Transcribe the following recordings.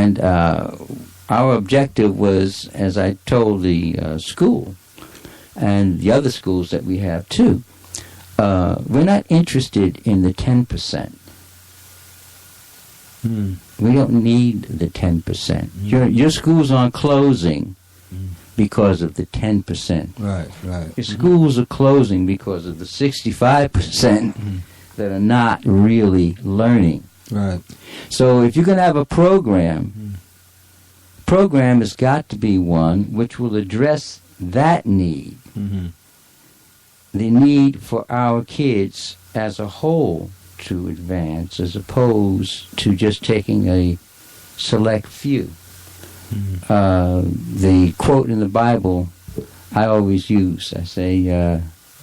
And our objective was, as I told the school and the other schools that we have too, we're not interested in the 10%. We don't need the 10%. Your schools aren't closing because of the 10%. Right. Your schools are closing because of the 65% that are not really learning. Right. So if you're going to have a program has got to be one which will address that need. The need for our kids as a whole to advance, as opposed to just taking a select few. The quote in the Bible I always use, I say, a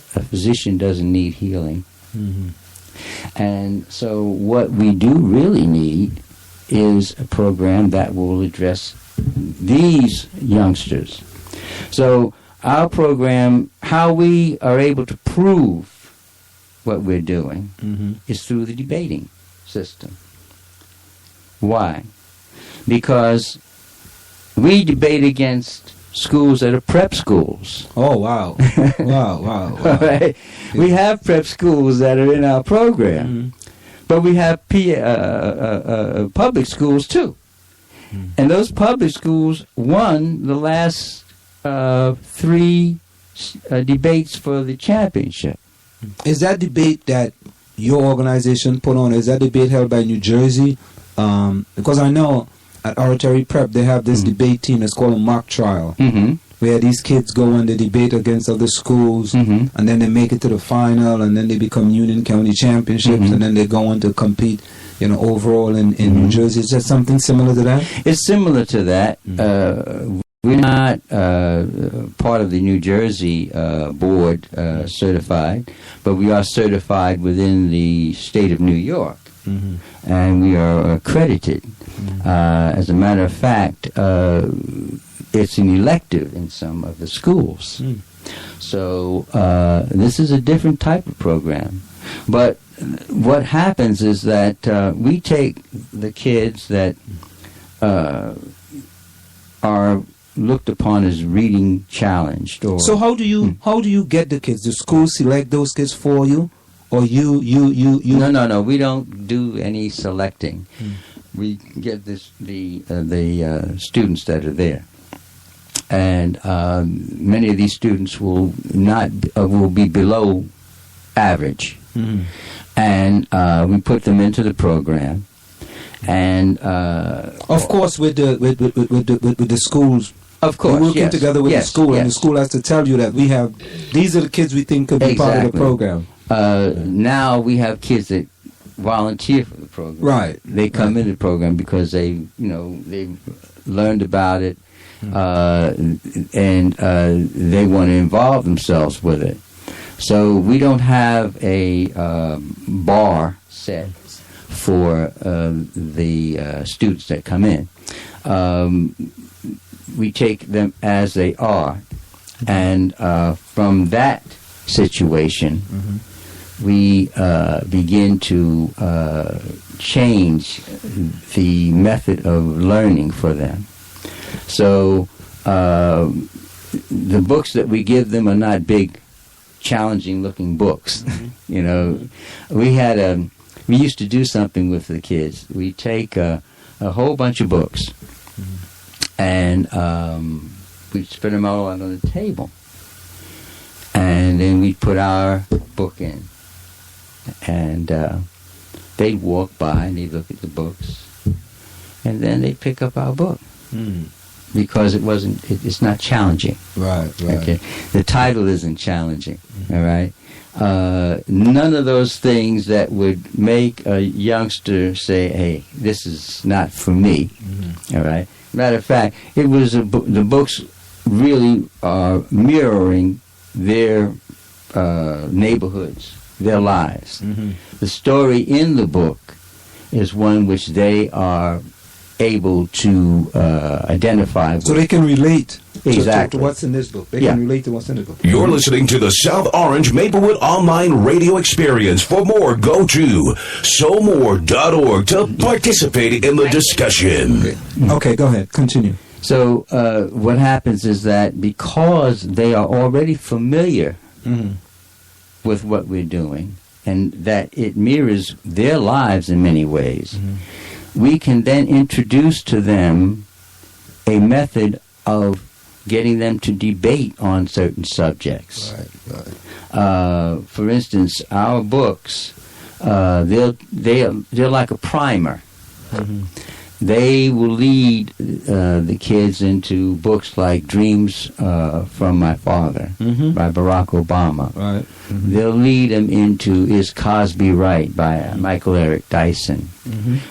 physician doesn't need healing. And so what we do really need is a program that will address these youngsters. So our program, how we are able to prove what we're doing is through the debating system. Why? Because we debate against schools that are prep schools. Oh, wow. Wow. Right? We have prep schools that are in our program, but we have public schools too. And those public schools won the last 3 debates for the championship. Is that debate that your organization put on, is that debate held by New Jersey? Because I know at Oratory Prep they have this debate team that's called a mock trial, where these kids go and they debate against other schools, and then they make it to the final, and then they become Union County championships, and then they go on to compete, overall in New Jersey. Is that something similar to that? It's similar to that. We're not part of the New Jersey board certified, but we are certified within the state of New York, and we are accredited. As a matter of fact, it's an elective in some of the schools. So this is a different type of program. But what happens is that we take the kids that are looked upon as reading challenged. So how do you get the kids? Do schools select those kids for you, or you? No. We don't do any selecting. We get the students that are there, and many of these students will be below average, and we put them into the program, and of course with the schools. Of course, we're working together with the school, and the school has to tell you that these are the kids we think could be part of the program. Now we have kids that volunteer for the program. Right. They come into the program because they've learned about it, and they want to involve themselves with it. So we don't have a bar set for the students that come in. We take them as they are, and from that situation, we begin to change the method of learning for them. So the books that we give them are not big, challenging-looking books. We used to do something with the kids. We take a whole bunch of books, and we spread them all out on the table, and then we put our book in, and they'd walk by and they'd look at the books, and then they'd pick up our book because it's not challenging. Right. Okay, the title isn't challenging. All right. None of those things that would make a youngster say, "Hey, this is not for me." All right. Matter of fact, it was the books really are mirroring their neighborhoods, their lives. The story in the book is one which they are able to identify with. So they can relate. Exactly. To what's in this book. They Yeah. can relate to what's in the book. You're listening to the South Orange Maplewood Online Radio Experience. For more, go to SoMore.org to participate in the discussion. Okay, go ahead. Continue. So what happens is that because they are already familiar with what we're doing, and that it mirrors their lives in many ways, we can then introduce to them a method of getting them to debate on certain subjects. Right. For instance, our books, they're like a primer. They will lead the kids into books like Dreams from My Father by Barack Obama. Right. They'll lead them into Is Cosby Right by Michael Eric Dyson.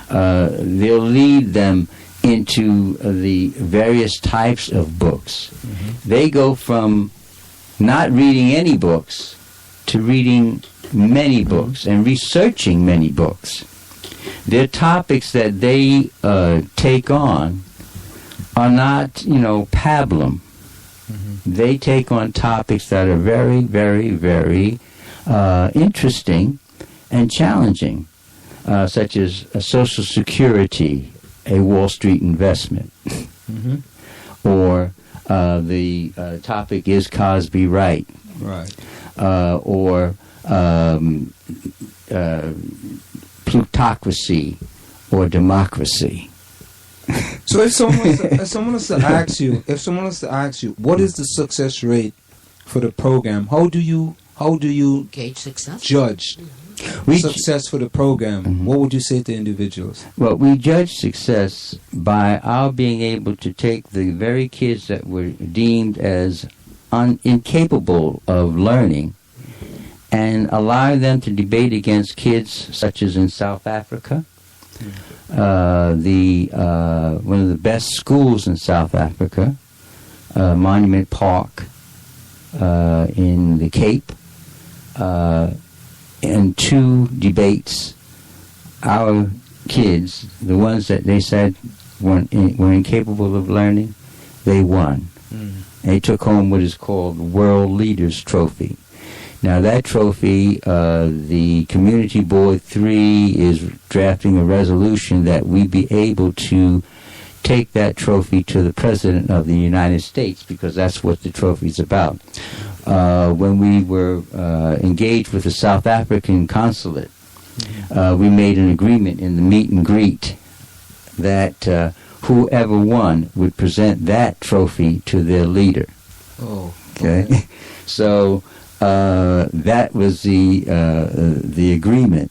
They'll lead them into the various types of books. They go from not reading any books to reading many books and researching many books. Their topics that they take on are not, pablum. They take on topics that are very, very, very interesting and challenging, such as Social Security, a Wall Street investment, or the topic Is Cosby Right, Right. or plutocracy or democracy. So if someone was to ask you, what is the success rate for the program? How do you Gauge success. judge We success for the program? What would you say to individuals? Well, we judge success by our being able to take the very kids that were deemed as incapable of learning and allow them to debate against kids such as in South Africa. One of the best schools in South Africa, Monument Park in the Cape, and 2 debates, our kids, the ones that they said were incapable of learning, they won. They took home what is called the World Leaders Trophy. Now that trophy, the Community Board 3 is drafting a resolution that we be able to take that trophy to the President of the United States, because that's what the trophy's about. When we were engaged with the South African consulate, we made an agreement in the meet and greet that whoever won would present that trophy to their leader. Oh, Okay, so that was the agreement.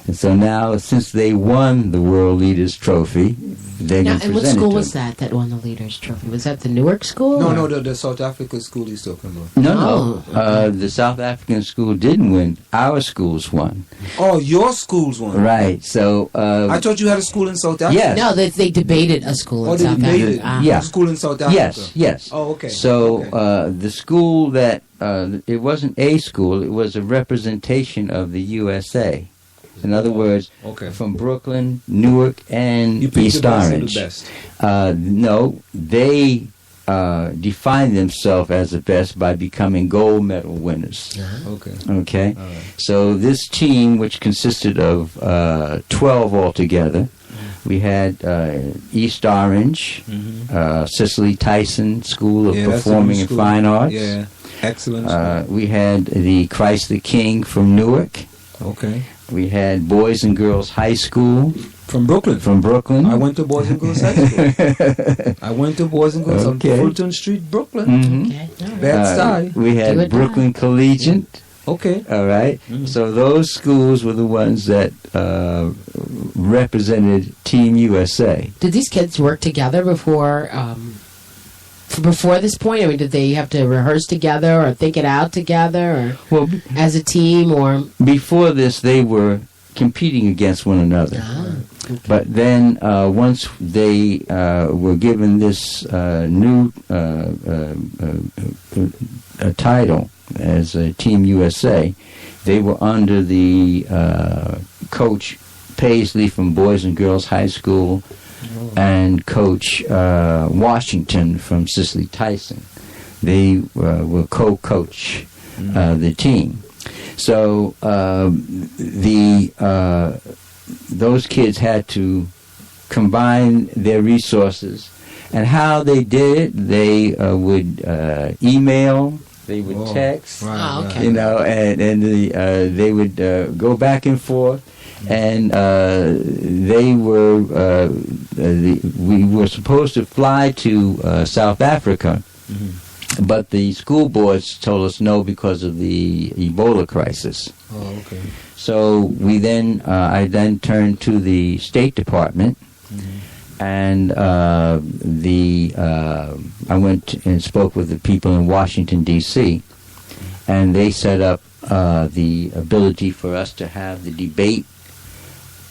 And so now, since they won the World Leaders Trophy, they Now, can and what present it school to was them. that won the Leaders Trophy? Was that the Newark school? No, or- the South Africa school he's talking about. No, Oh, the South African school didn't win. Our schools won. Oh, your school's one. Right, so... I thought you had a school in South Africa. Yes. No, they debated a school Oh, in they South debated. Africa. Yeah. A school in South Africa. Yes. Oh, okay. So Okay. the school that it wasn't a school; it was a representation of the USA. In other words, Okay. from Brooklyn, Newark, and You picked East the best of Orange. the best. No, they defined themselves as the best by becoming gold medal winners. Okay. Okay, All right. so this team, which consisted of 12 altogether, we had East Orange, Cicely Tyson School of Yeah, that's a Performing good and school. Fine Arts. Yeah. Excellent. school. We had the Christ the King from Newark. Okay. We had Boys and Girls High School From Brooklyn. from Brooklyn. I went to Boys and Girls High School. I went to Boys and Girls Okay. on Fulton Street, Brooklyn. Mhm. Okay. all right. Bed-Stuy. We Do had or die. Brooklyn Collegiate. Okay. All right. Mhm. So those schools were the ones that represented Team USA. Did these kids work together before this point? I mean, did they have to rehearse together or think it out together, or Well, as a team, or? before this, they were competing against one another. Ah, But then once they were given this new title as a Team USA, they were under the coach Paisley from Boys and Girls High School, and Coach Washington from Cicely Tyson. They will co-coach the team. So those kids had to combine their resources, and how they did it, they would email, they would text, okay. you know, and they would go back and forth. And we were supposed to fly to South Africa, but the school boards told us no because of the Ebola crisis. Oh, okay. So I then turned to the State Department, and I went and spoke with the people in Washington, D.C., and they set up the ability for us to have the debate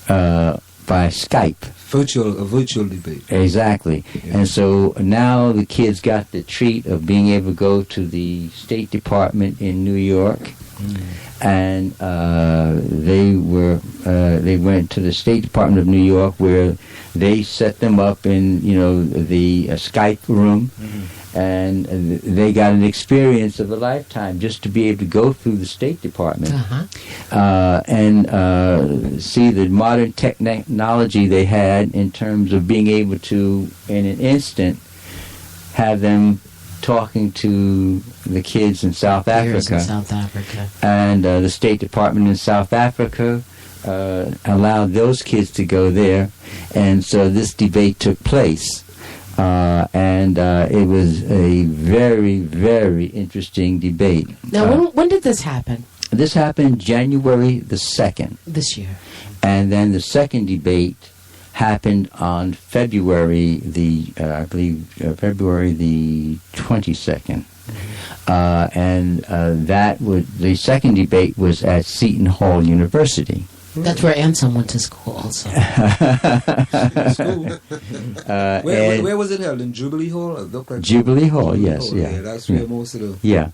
by Skype. A virtual debate. Exactly. Yeah. And so now the kids got the treat of being able to go to the State Department in New York, and they went to the State Department of New York, where they set them up in the Skype room. And they got an experience of a lifetime just to be able to go through the State Department and see the modern technology they had in terms of being able to, in an instant, have them talking to the kids in South Africa. And the State Department in South Africa allowed those kids to go there. And so this debate took place. And it was a very, very interesting debate. Now, when did this happen? This happened January the 2nd. This year. And then the second debate happened on February the 22nd. And the second debate was at Seton Hall University. That's where Anselm went to school also. Where was it held? In Jubilee Hall? Jubilee Hall, yes. Yeah, that's where most of the... Yeah.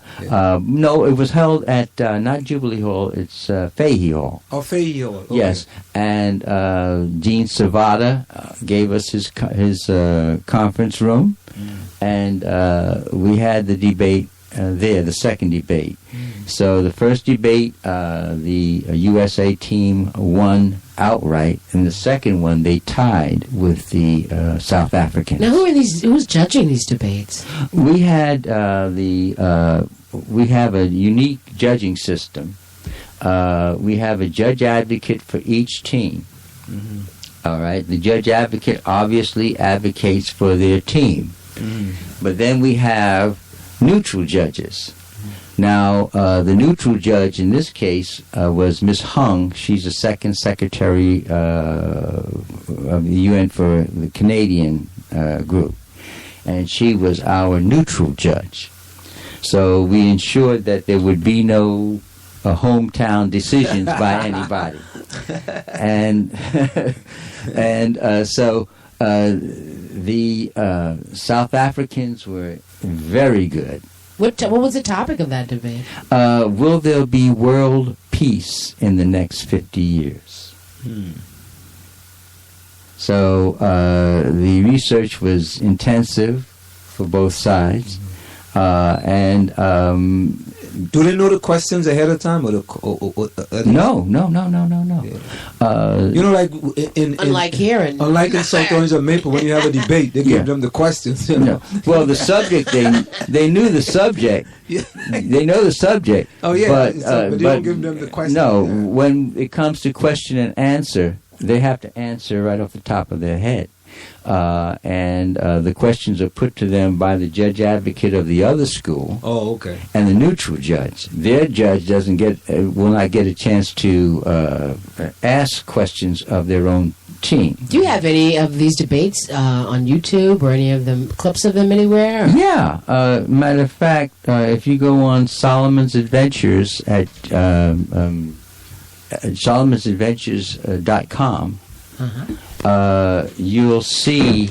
No, it was held at, not Jubilee Hall, it's Fahey Hall. Oh, Fahey Hall. Okay. Yes. And Dean Savada gave us his conference room, and we had the debate there, the second debate. So the first debate, the USA team won outright, and the second one they tied with the South Africans. Now, who's judging these debates? We had we have a unique judging system. We have a judge advocate for each team. All right, the judge advocate obviously advocates for their team, but then we have neutral judges. Now, the neutral judge in this case was Miss Hung. She's the second secretary of the UN for the Canadian group, and she was our neutral judge. So we ensured that there would be no hometown decisions by anybody, and so the South Africans were very good. What was the topic of that debate? Will there be world peace in the next 50 years? So the research was intensive for both sides, and do they know the questions ahead of time, or No. Yeah. Like unlike here, unlike in South Orange or Maple, when you have a debate, they give them the questions. No. Well, the subject they knew the subject. They know the subject. Oh yeah, but they don't give them the question. No, when it comes to question and answer, they have to answer right off the top of their head. And the questions are put to them by the judge advocate of the other school. Oh, okay. And the neutral judge. Their judge will not get a chance to ask questions of their own team. Do you have any of these debates on YouTube or any of them clips of them anywhere? Yeah. Matter of fact, if you go on Solomon's Adventures at Solomon'sAdventures.com. You'll see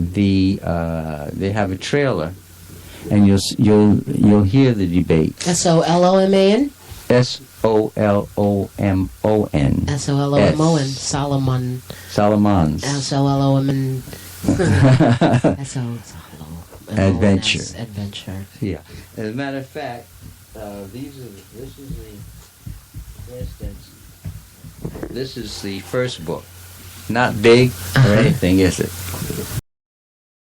they have a trailer, and you'll hear the debate. SOLOMAN? Solomon. Solomon. Solomon. Solomon's Solomon. Adventure. Adventure. Yeah. As a matter of fact, this is the instance. This is the first book. Not big or anything, is it?